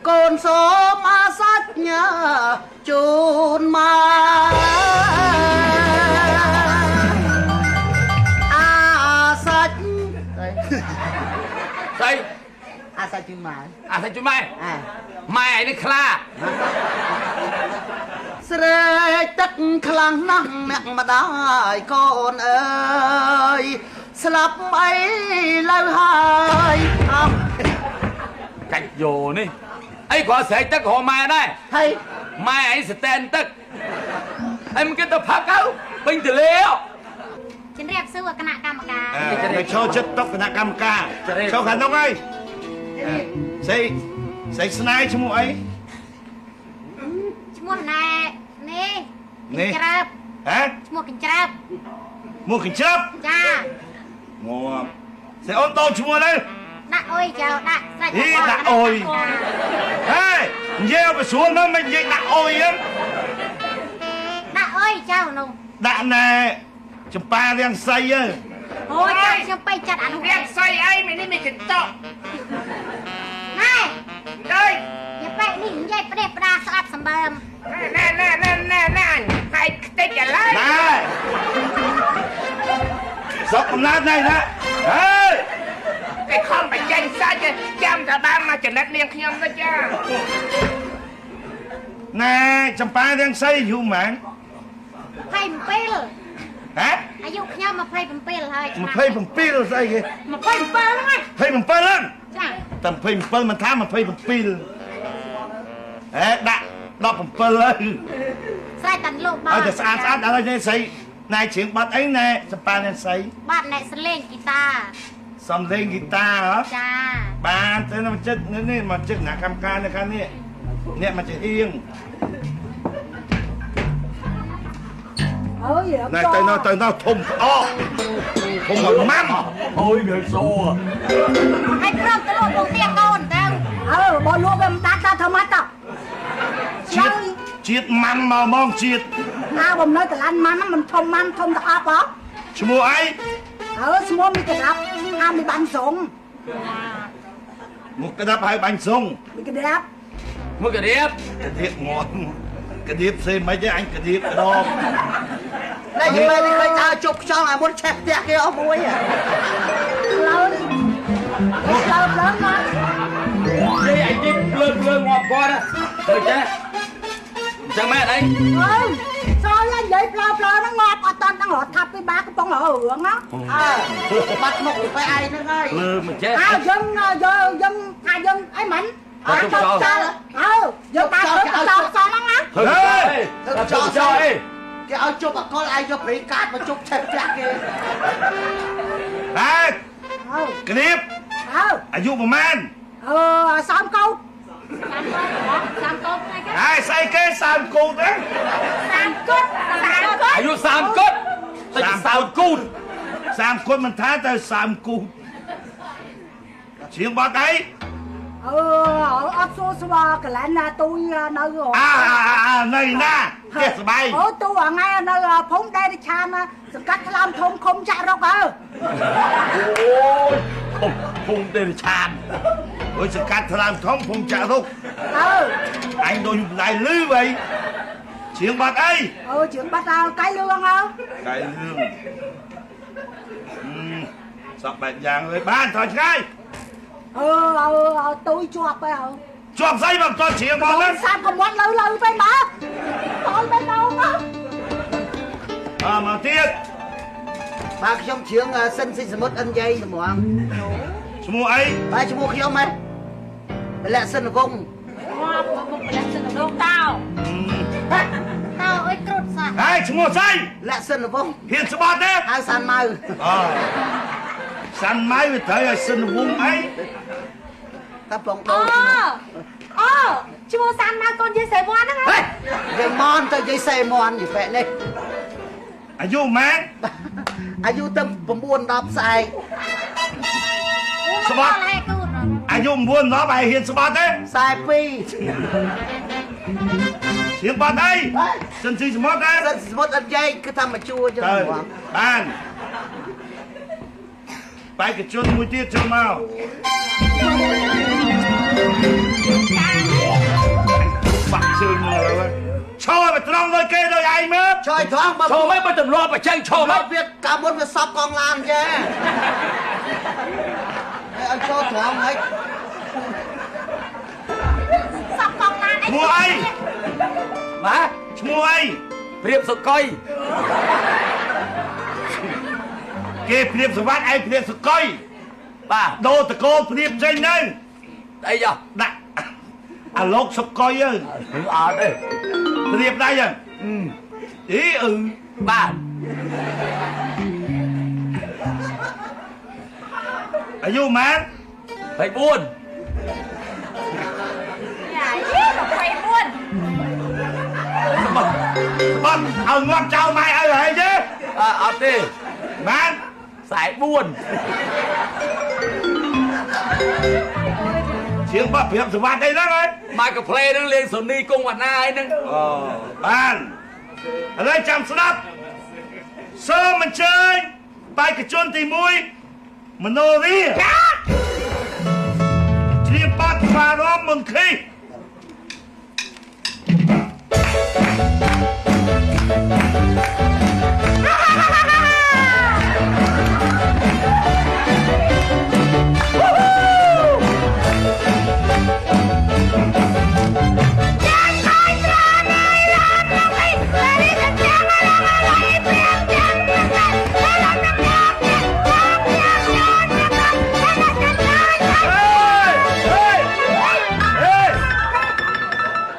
កូនសូមអាសាច់ញ៉ាជូនមកអាសាច់ស្អីអាសាច់ជូនមកអាសាច់ជួយម៉ែម៉ែឯនេះខ្លាស្រែកទឹកខ្លាំងណាស់អ្នកម្ដាយកូនអើយស្លាប់អីលើហើយអោកាច់យោនេះអីគាត់ស្រែកទឹករហម៉ែដែរហើយម៉ែឯងស្តែនទឹកហើយមិនគេទៅផឹកទៅពេញទលេជំរាបសួរគណៈកម្មការទៅចូលចិត្តតុគណៈកម្មការចូលខាងនោះហើយស្អីស្នេហ៍ឈ្មោះអីឈ្មោះណែនេះច្រើបហ៎ឈ្មោះកញ្ច្រើបមកកញ្ច្រើបចាមកស្អីអូនតោឈ្មោះនេះដាក់អុយចៅដាក់ស្រេចដាក់អុយហេនិយាយឲ្យស្រួលមកមិននិយាយដាក់អុយហ្នឹងដាក់អុយចៅនោះដាក់ណែចំប៉ារាំងសៃហ៎អូយចៅខ្ញុំទៅចាត់អានោះរាំងសៃអីមីនេះមានកន្តក់ណែអើយយ៉ាបែកនេះនិយាយផ្ដេសផ្ដាស្អាតសម្បើមណែហើយខ្ទេចឥឡូវណែសក់កំណត់ណៃណាហេគេខំបញ្ចេញសាច់ចាំតែបានមកចំណិតនាងខ្ញុំទៅចាណែចំប៉ារាំងសៃយូរម៉ាន27ហ៎អាយុខ្ញុំ27ហើយ27ស្អីគេ27ហ្នឹងហ្នឹងចាតែ27មិនថា27ហេដាក់17ហើយស្រែកតាន់លោកបងឲ្យតែស្អាតឥឡូវនេះស្អីណែច្រៀងបាត់អីណែចំប៉ារាំងសៃបាត់អ្នកសលេងហ្គីតាសំលេងហ្គីតាហ៎ចាបានទៅមកចិត្តនេះមកចិត្តអ្នកកម្មការនៅខាងនេះអ្នកមកចេះអៀងអើយណែទៅនៅធំអកធំមកម៉ាំអូយវាសូហើយព្រមទៅលោកលោកទៀតកូនទៅបើលោកវាមិនដាច់ទៅធ្វើម៉េចទៅជាតិម៉ាំមកហ្មងជាតិបំនៅកន្លាញ់ម៉ាំមិនធំម៉ាំធំទៅអប់ហ៎ឈ្មោះអីឈ្មោះមីកដាប់មីបាញ់សុងមកកដាប់ហើយបាញ់សុងមីកដាប់មកករៀបងាត់កឌៀបផ្សេងមិនទេអញកឌៀបដងតែយូរនេះឃើញដើរជប់ខ្យល់ឲ្យមុនឆេះផ្ទះគេអស់មួយឡើយឡើងណានិយាយអីភ្លើងាប់គាត់ទៅចេះចាំម៉ែអីស្រោយនិយាយផ្លោហ្នឹងងាប់អត់តាន់ដល់រត់ថាប់ពីបាកំពុងរឿងណាបាត់មុខទៅឯងហ្នឹងហើយលើមិនចេះយើងថាយើងអីមិនអត់ចោលយកតាទៅចោលហ្នឹងណាចោលអីគេឲ្យជប់អកលឲ្យយកព្រៃកាតមកជប់ឆេះផ្ទះគេបាទកឌៀបអាយុប្រហែល30កោត30កូនថ្ងៃគេហើយស្អីគេ30កូនទេ30កូនអាយុ30កូនតែ30កូន30កូនមិនថាទៅ30កូនជាងបាត់អីអត់សួរស្វាកន្លែងណាទូយនៅនៅណាផ្ទះស្បៃទូថ្ងៃនៅភូមិដេរឆានសង្កាត់ថ្លើមធំឃុំចាក់រុកអូយភូមិដេរឆានអូយសង្កាត់ថ្លើមធំភូមិចាក់រុកអញដូចដៃលឺវ៉ៃជាងបាត់អីជាងបាត់កៃលឿងកៃលឿងសក់បែបយ៉ាងเลยបានថយឆ្ងាយទូយជាប់ទៅជាប់ស្អីមកតជ្រៀងមកហ្នឹងសាប់កំមាត់លើទៅមកតលទៅមកមកទៀតបាទខ្ញុំជ្រៀងសិនស៊ីសមុទ្រអិនយាយត្មងឈ្មោះអីបាទឈ្មោះខ្ញុំហ៎ពលៈសិនវងពលៈសិនវងតោអើយគ្រុតសាហើយឈ្មោះស្អីលក្ខសិនវងហ៊ានស្បត់ទេហៅសាន់ម៉ៅសាន់ម៉ៅវាត្រូវឲ្យសិនវងអីតាប្លង់ដោឈ្មោះសាន់ម៉ៅកូនយាយសេមន់ហ្នឹងយាយមន់ទៅយាយសេមន់យីបែកនេះអាយុម៉ែអាយុទៅ9 10ស្អែកស្បត់អាយុ9 10ហើយហ៊ានស្បត់ទេ42ជាងបាត់អីសិនស៊ីសមុទ្រទេសិនសមុទ្រអត់យាយគឺថាមកជួចឹងបានបេក្ខជនមួយទៀតចូលមក วยเกย์โดยไอ้เมื่อ ช่วยท้องมา โชว์ไหมมันจะรอไปเชิงโชว์ไหม เวียดกาบนไปซับกองลานแกเอาโชว์ท้องให้ สอบกองลานไอ้ มวย มา มวย เปรียบสกอย เกย์เพียบสวัสดิ์ไอ้เพียบสก้อย ป้า โดตะโกเพียบใจนั่น ไอ้ยะ น่ะอะลกสก้อยเอ้ย ถึงอ่านเอ้ย เพียบได้ยังอีป้า อายุมัน ไปบุญ ใหญ่ไปบ้วน บอลเอางอมเจ้าไม่เอาเลยเจ้ เอาดิ มัน สายบุญ เสียงป้าเพียบสวัสดิ์ได้แล้วเลย มากับเพลงนึงเรียนสนีกงวันนายนึง บ้านอะไรจำสนับเสริมมันเชยไปกระจนตีมุยมโนรีเชียบปัดฟารอมมุนคี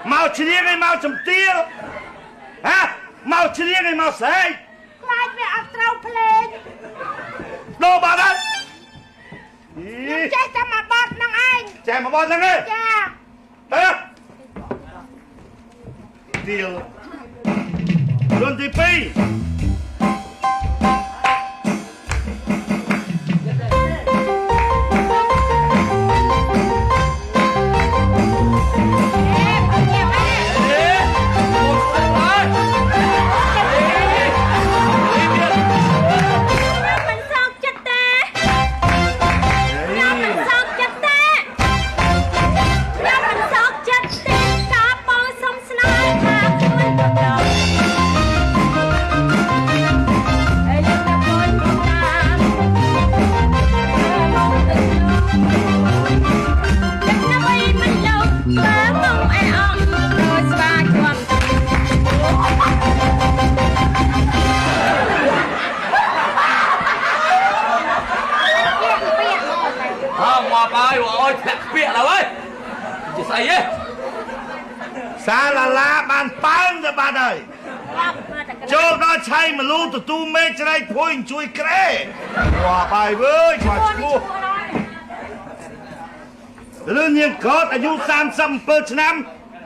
เมาเชียงไอ้เมาจำเตี้ยฮะเมาเชียงไอ้เมาใส่ กลายเป็นอัตราเพลง โดบาดัน เจ๊จะมาบอกนางไอ้ แจมมาบอลนั่งเลย จ้า เฮ้ยเดียวดนตรีปี เอ๊ะหมดเลย มันซอกจัดแต่มันซอกจัดแต่มันซอกจัดแต่กาปองสมสนายพาคุณตกดอกเอ้ยจะบนตามจะนำไปมันลงเติมงไอ้อ่องโดยสบายความ ห้ามมาไปว่าโอ้ยแผลเปียกแล้วเว้ยจะใส่เย้ สาลาลาบานปังจะบานเลยโจกน้อใช้มารู้ตัวตู้เมฆจะได้พูดช่วยเกรว่าไปเว้ยมาชูเรื่องยังเกิดอายุ30 ปีชนะ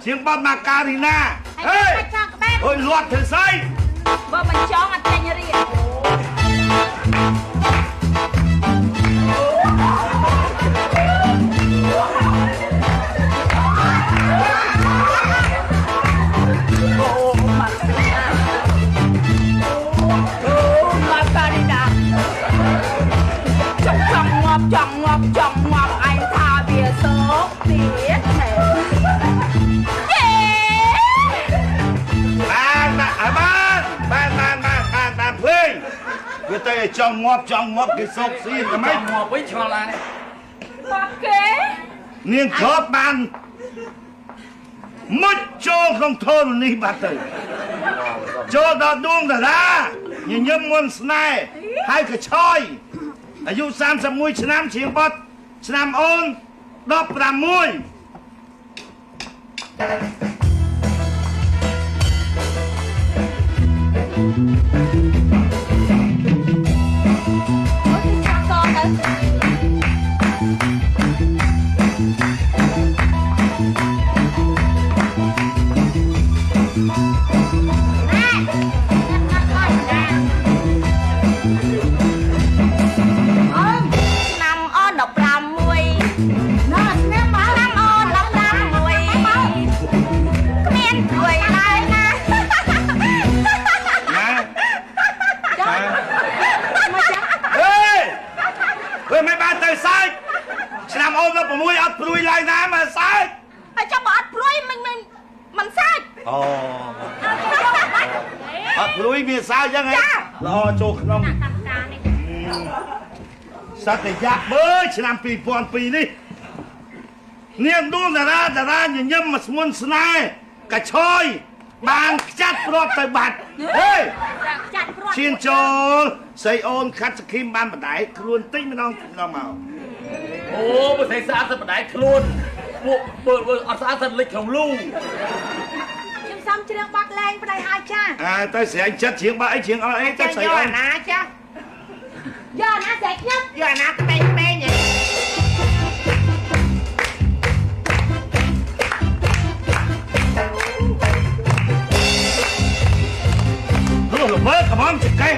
เสียงบอลมาการีนาเฮ้ยเฮ้ยลวดถึงไซ ว่ามันจ้องอันเจนเรียจังหวะไอ้ทาเบียโซเสียแถวเย้ บ้านเพื่อนเพื่อเตะจองงอบกิศกซีทำไม หมอบไว้ชอลาเนี่ย บอกเก๋ เนียงครอบบ้านมุดโจของโทนนี่บัดเลยโจดอดดวงแต่ละยังยมมวนสไนให้กระชอยอายุ31ชนะเชียงบดชนะโอนดอกปรามวย จักกอนเลยนำอ้อนดอกปรามมวยนำอ้อนดอกปรามมวยเมียนถวยเลยนะ เฮ้ยไม่บ้านเตยซ้ายชนะโอนแล้วผมมวยอัดปลุยลายน้ำมาซ้าย ไอ้เจ้าบอดปลุยมันซ่า อ๋อ ព្រួយមានសៅចឹងហ៎ល្អចូលក្នុងសត្វតែយ៉ាប់បើឆ្នាំ2002នេះនាងដួងតារាញញឹមមកស្មុនស្នេហ៍កឆយបានខ្ចាត់ព្រាត់ទៅបាត់ហេឈានចូលស្រីអូនខាត់សខីមបានបដែកខ្លួនតិចម្ដងមកអូបើស្អីស្អាតទៅបដែកខ្លួនពួកបើអត់ស្អាតទៅលិចក្នុងលូខ្ញុំសំជ្រៀងបាត់លែងប្តីហើយចាទៅស្រែងចិត្តជ្រៀងបាត់អីជ្រៀងអត់អីទៅស្រីអូនណាចាយកណាស្រែខ្ញុំយកណាក្មេងៗហ៎លោកមើលកំងចកេះ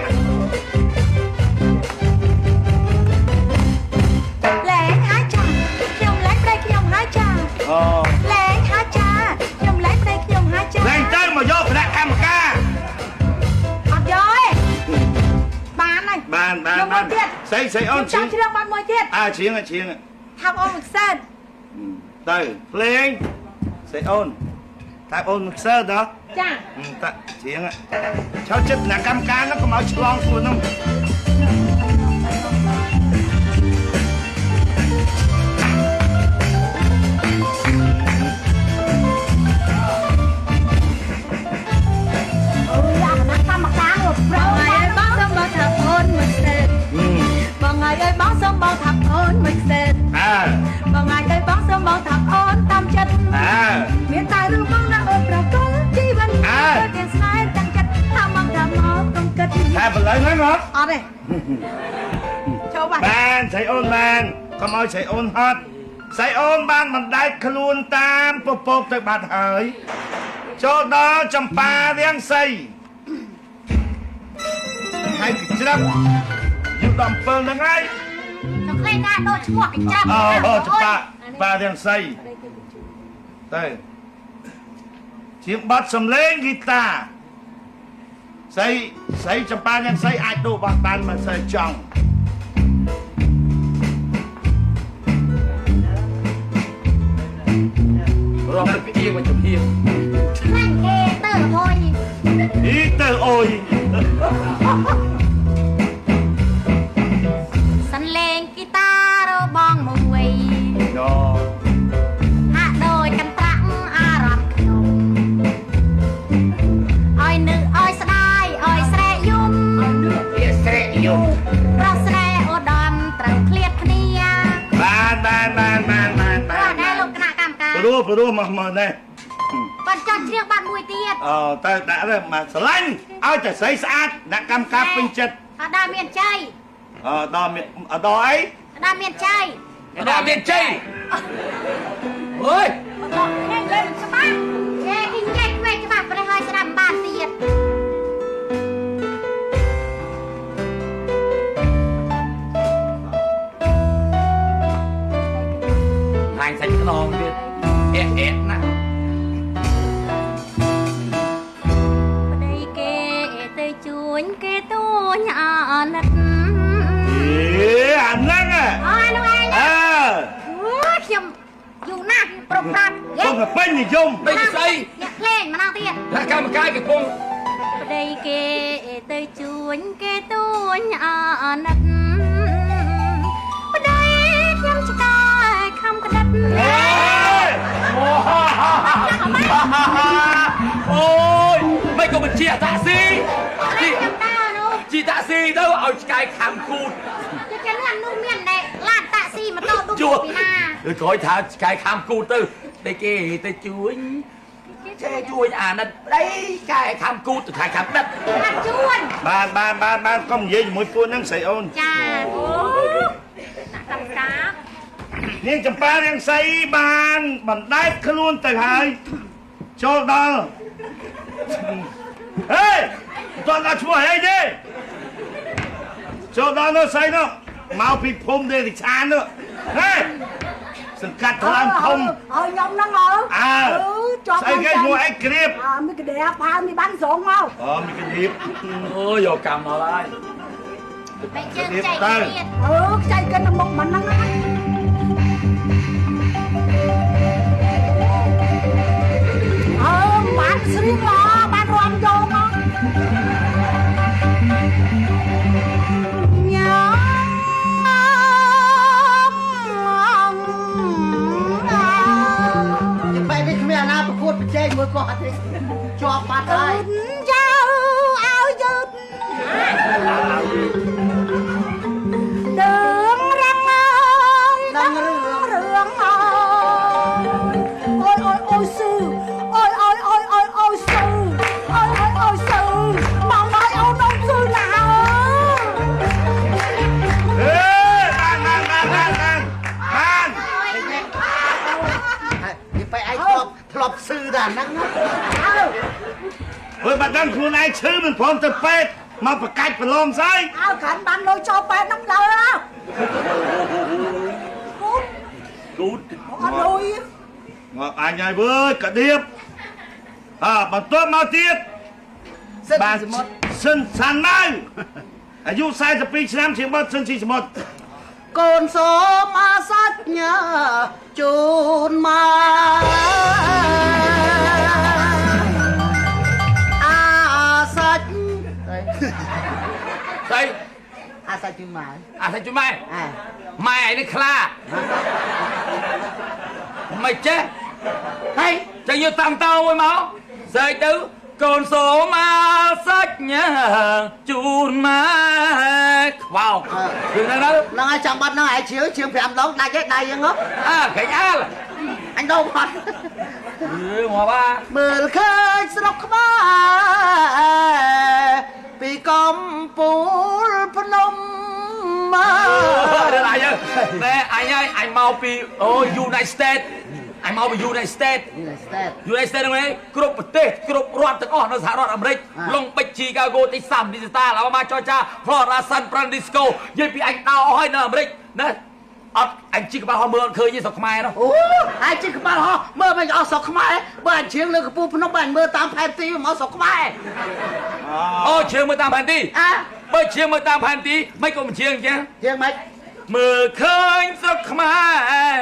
លែងហើយចាខ្ញុំលែងប្តីខ្ញុំហើយចាលែងហើយចាខ្ញុំលែងប្តីខ្ញុំហើយចាលែងទៅមកយកគណៈកម្មការអត់យកទេបានហើយបានស្អីអូនជ្រៀងបាត់មួយទៀតជ្រៀងថាអូនមួយសើតទៅភ្លេងស្អីអូនតែអូនមិនខ្សើដល់ចាតាជ្រៀងឆោចិត្តអ្នកកម្មការនោះកុំឲ្យឆ្លងខ្លួននោះអូយ៉ាអ្នកកម្មការនោះប្រងហើយបងសុំបងថាអូនមិនខ្សើបងហើយបងសុំបងថាអូនមិនខ្សើបងហើយបងសុំបងថាអូនតាមចិត្តមានតែរឿងបងណាអូនប្រកល់ជីវិតទាំងស្នេហ៍ទាំងចិត្តថាមកកុំគិតតែបលៃហ្នឹងហ៎អត់ទេចូលបានស្រីអូនបានកុំឲ្យស្រីអូនហត់ស្រីអូនបានបណ្ដែតខ្លួនតាមពពកទៅបាត់ហើយចូលដល់ចម្ប៉ារាំងសីហើយកច្រាប់យុដល់7ហ្នឹងហើយទៅឃើញណាដូចឈ្មោះកច្រាប់ចម្ប៉ារាំងសីទៅជាងបាត់សំឡេងហ្គីតាស្រីចម្ប៉ារាំងសីអាចដូរបាត់បានមិនស្រីចង់រំលឹកពីអៀងមកជំហៀងខ្លាំងគេទៅអូយទៅអូយសំឡេងហ្គីតារបងមួយហាក់ដូចកន្ត្រាក់អារម្មណ៍ខ្ញុំឲ្យនឹកឲ្យស្ដាយឲ្យស្រែកយំស្រែកយំប្រស្រែអូដាមត្រូវឃ្លាតគ្នាបានប្រដែរលោកគណៈកម្មការព្រោះមកនេះបាត់ចាត់ជ្រៀងបាត់មួយទៀតទៅដាក់ទៅមកស្រឡាញ់ឲ្យតែស្រីស្អាតដាក់កម្មការពេញចិត្តអត់ដល់មានជ័យដល់មានដល់អីដល់មានជ័យដល់មានជ័យអើយលេងច្បាស់គេគិញញ៉ៃពេកច្បាស់ប្រហើយស្ដាប់បានទៀតហាញសាច់ខ្នងទៀតអែណាប្តីគេទៅជួញគេទួញអាណិតអាហ្នឹងអានោះឯងខ្ញុំយូរណាស់ប្រុសប្រាប់ខ្ញុំក៏ពេញនិយមពេញស្អីអ្នកភ្លេងម្ដងទៀតតែកម្មការកំពុងប្តីគេទៅជួញគេទួញអាណិតប្តីខ្ញុំឆ្កែខំក្តិតអូយមិនក៏មិនជាតាក់ស៊ីជីតាក់ស៊ីទៅឲ្យឆ្កែខំគូតគេលឿននោះមានតែឡានតាក់ស៊ីម៉ូតូទុកពីណាឬក្រោយថាឆ្កែខំគូតទៅគេទៅជួយអាណិតប្តីឆ្កែខំគូតទៅថាខំដិតបានជួនបានកុំនិយាយជាមួយពួកហ្នឹងស្រីអូនចាអូដាក់កម្មការនាងចម្ប៉ារាំងសីបានបណ្ដែតខ្លួនទៅហើយចូលដល់ហេតើដល់ឈ្មោះអីទេចូលដល់នោះស្អីនោះមកពីភូមិទេឆាននោះហេសង្កាត់ថ្លើមធំឲ្យខ្ញុំហ្នឹងជាប់ស្អីគេឈ្មោះអីក្រៀបមីក្រៀបផាមីបានស្រងមកមីក្រៀបអូយកកម្មមកហើយបែកជើងចៃទៀតខ្ចីកិនមុខមិនហ្នឹងបានស្រៀងល្អបានរំយកមក បាត់ទេជាប់បាត់ហើយ Chào áo dứt Đường răng ơi នឹងរឿង Rương ơi Ôi ôi ôi sư Ôi ôi ôi ôi ôi sư Ôi ôi ôi sư Mà nói ôi ông sư nào เฮ้ยนั่นនេះไปไอ้ធ្លាប់ស៊ឺដែរហ្នឹង เฮ้ยบัดนั้นខ្លួនឯងឈឺមិនព្រមទៅពេទ្យមកប្រកាច់ប្រឡងស្អី Áo cảnh bán lôi cho bé nóng lỡ á គូត Con lùi មកអញហើយវើយកដៀបបន្ទាប់មកទៀត សិន បាទ សមុទ្រ សិនសាន់ម៉ៅអាយុ42ឆ្នាំជាងបាត់សិនស៊ីសមុទ្រ កូនសូមអាសាច់ញើជូនមកអាសាច់ ស្អី អាសាច់ជូនមក អាសាច់ជួយម៉ែ អា ម៉ែឯនេះខ្លាមិនចេះ ហើយ ចឹងយកតាំងតោមួយមកស្អីទៅកូនសូមអាសាច់ញើជូនម៉ែខ្វោកគឺហ្នឹងទៅ ហ្នឹងហើយចាំបាត់ហ្នឹងឯងជាង5ដងដាច់ឯដៃហ្នឹងហ៎ កេញអាល អញដោបាត់ មកបា មើលឃើញស្រុកខ្មែរពីកំពូលភ្នំមក ដល់អញតែអញហើយអញមកពីអូ United States អញមកពី United States នេះស្ទែត United States ហ្នឹងឯងគ្រប់ប្រទេសគ្រប់រដ្ឋទាំងអស់នៅសហរដ្ឋអាមេរិកលងបិចជីកាហ្គោទីសាំឌីជីតាឡើងមកចរចា Florida San Francisco និយាយពីអញដោអស់ហើយនៅអាមេរិកណាអត់អញជីកបាល់ហោះមើលអត់ឃើញទេស្រុកខ្មែរនោះ អូអាយជិះក្បាលហោះមើលមិនអស់ស្រុកខ្មែរបើអញជើងលើកពូភ្នំបើអញមើលតាមផែនទីមកស្រុកខ្មែរ អូជើងមើលតាមផែនទី អា បើជើងមើលតាមផែនទីមិនក៏មិនជើងអញ្ចឹង ជាងម៉េច មើលឃើញស្រុកខ្មែរ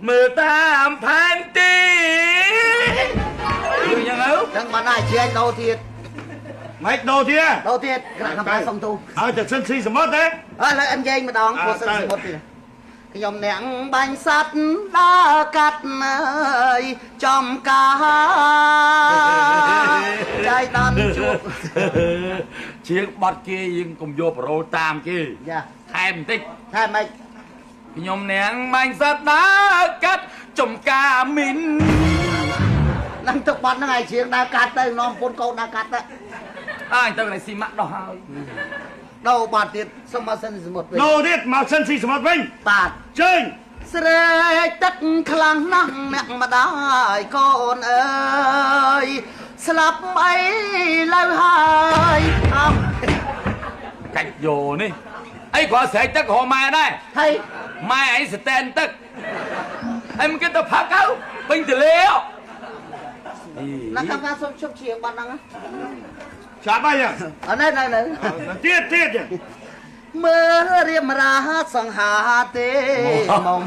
មើលតាមផែនទីគឺយ៉ាងហ្នឹង ដឹងបានហើយជាងដោទៀត ម៉េចដោទៀត ដោទៀតក្រាក់កំផែសុំទូ ឲ្យតែសិនស៊ីសមុទ្រទេ ឥឡូវអញនិយាយម្ដងព្រោះសិនសមុទ្រទៀតខ្ញុំអ្នកបាញ់សัตว์ដើរកាត់អើយចំការចៃដន្យជួប ជាងបត់គេយើងកុំយកប្រូលតាមគេ យ៉ា ថែមបន្តិច តែម៉េច ខ្ញុំនាងបាញ់សត្វដើរកាត់ចំការមីន នឹងទឹកបាត់ហ្នឹងឯងជាងដើរកាត់ទៅនាំពុនកូនដើរកាត់ទៅ អើទៅនេះស៊ីម៉ាក់ដោះហើយ ដោបាត់ទៀតសុំមកសិនសមុទ្រវិញ ដោទៀតមកសិនស៊ីសមុទ្រវិញ បាទ ជើញ ស្រែកទឹកខ្លាំងណាស់អ្នកម្ដាយកូនអើយស្លាប់អីលើហើយអោ កាច់យោនេះអីគាត់ស្រែកទឹករហម៉ែដែរ ហើយ ម៉ែអីស្តែនទឹកហើយមិនគិតទៅផឹកទៅពេញទលេ ណាកម្មការសុំជប់ជាងបាត់ហ្នឹង ចាប់ហើយយ៉ាង អនៅនៅ ទៀតយ៉ាង មើលរៀបរាសង្ហាទេមក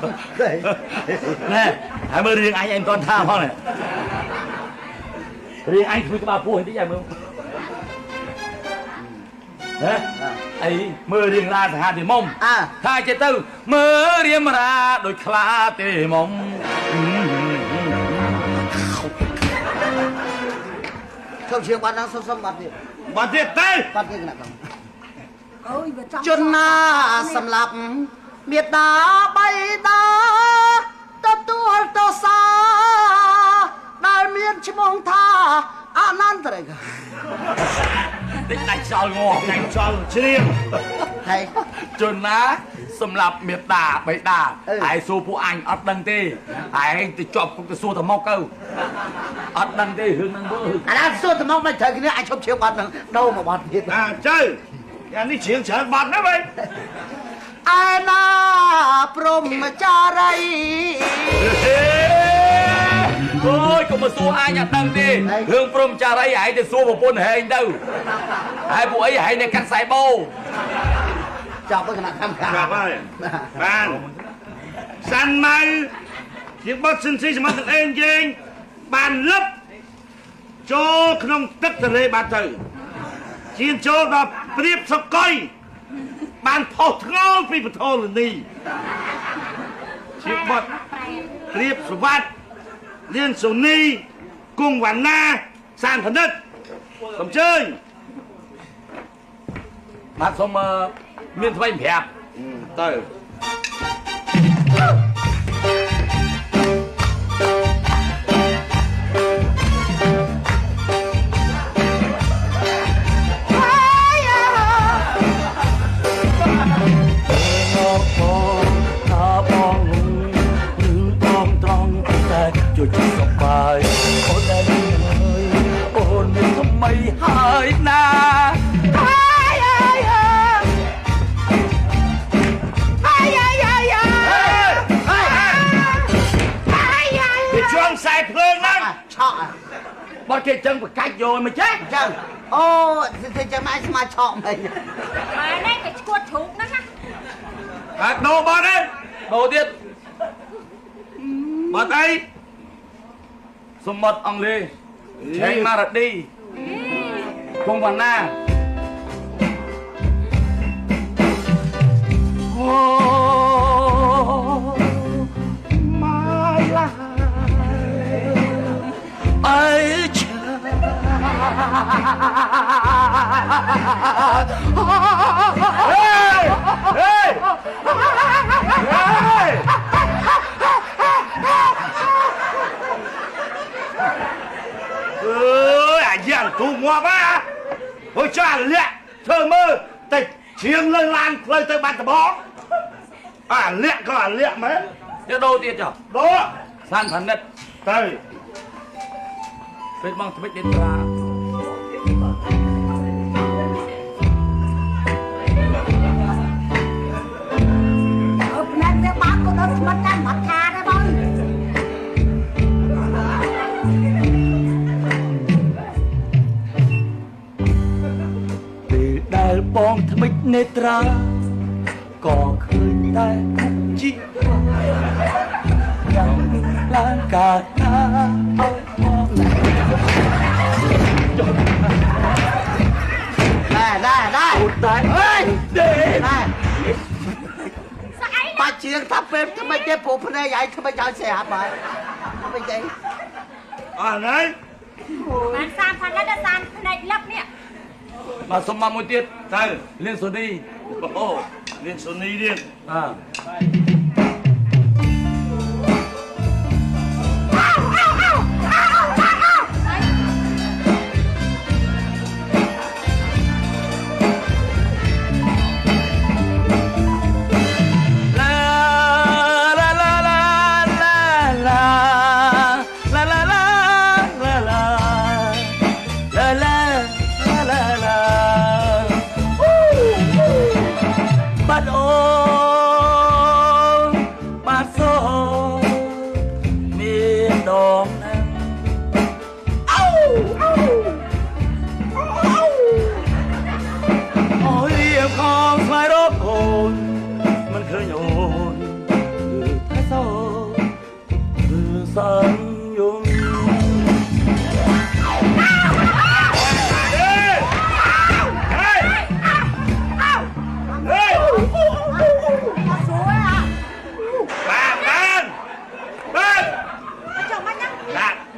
ណែហើយមើលរឿងអញឯងមិនទាន់ថាផងនេះរឿងអញជួយក្បាលពោះបន្តិចឲ្យមើលហ៎អីមើលរឿងរាសង្ហាទេមុំ អើ ថាចេះទៅមើលរៀមរាដូចខ្លាទេមុំ ជប់ជាងបាត់ហ្នឹងសុំបាត់ទៀត បាត់ទៀតទៅ បាត់ទៀតណាកំ Ôi vừa trong ជនណាសម្លាប់មេត្តាបៃតាទទួលទោសាដែលមានឈ្មោះថាអនន្តរិក តិចដាច់ចោលងោ ចាញ់ចោលជ្រៀង ហើយ ជនណាសម្រាប់មេត្តាបៃតា អឺ ហើយសួរពួកអញអត់ដឹងទេហើយទៅជាប់គុកទៅសួរទៅមកទៅអត់ដឹងទេរឿងហ្នឹងមើល អាណាសួរទៅមកមិនត្រូវគ្នាអាចឈប់ជាងបាត់ហ្នឹងដូរមកបាត់ទៀត ជើយ៉ាងនេះជ្រៀងច្រើនបាត់ណាវិញ ឯណាព្រមចារី អូយកុំមកសួរអញអត់ដឹងទេរឿងព្រមចារីហើយទៅសួរប្រពន្ធហែងទៅហើយពួកអីហែងនៅកាត់ខ្សែបោ ចាប់ទៅគណៈកម្មការ ចាប់ហើយបានសាន់ម៉ៅជាបាត់សិនស៊ីសមុទ្រទាំងអេងយេងបានលឹបចូលក្នុងទឹកទន្លេបាត់ទៅជាងចូលដល់ព្រៀបសកុយបានផុសធ្ងោពីពធលនីជាបាត់ព្រៀបសវ័តលៀនសូនីគ cung Vạn Na San Thần Đất cầm chơi បាទសូមមានថ្មីប្រាប់ ទៅ ជួយជួយសប្បាយអូនដែរហើយអូនមានថ្មីហើយណាពីជួងខ្សែភ្លើងហ្នឹង ឆក់ បាត់គេចឹងប្រកាច់យកមិនចេះ ចឹងអូទៅចឹងមកស្មាឆក់មិញ ម៉ែនេះក៏ឈួតជ្រូកហ្នឹងណា កាត់ដោបាត់ទេ ដូរទៀត បាត់អី សម្បត្តិអង់គ្លេសឆេងម៉ារ៉ាឌីគង់វណ្ណាអូ my life អើឆា អាយ៉ាងទូងាប់ហ៎ហូចចាលាក់ធ្វើមើលតែឈៀងលើឡានផ្លូវទៅបាត់ដំបងអាលាក់ក៏អាលាក់មែន យកដូរទៀតចុះ ដោ សានផនិត ទៅ ពេលបងថ្មិចទៀតត្រា ផ្នែកវាបានក៏ដល់ស្មាត់តែមកខាដែរបង ពេលដែលបងថ្មិចនេត្រាក៏ឃើញតែជីយ៉ាងឡើងកាថាឲ្យបង ដែរ អូនតែអើយទេ ដែរបាច់ជាងថាពេលថ្មីទេព្រោះភ្នែកឯងថ្មីឲ្យស្រាប់ហើយមិនអី អស់ហើយ បានសានផាន់ដល់សានភ្នែកលឹកនេះ មកសុំមកមួយទៀត ទៅ លៀនសូនី អូមានសូនីទៀត អើ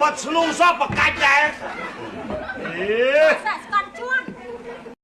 បាត់ឆ្លូសពបកាច់ដែរ ប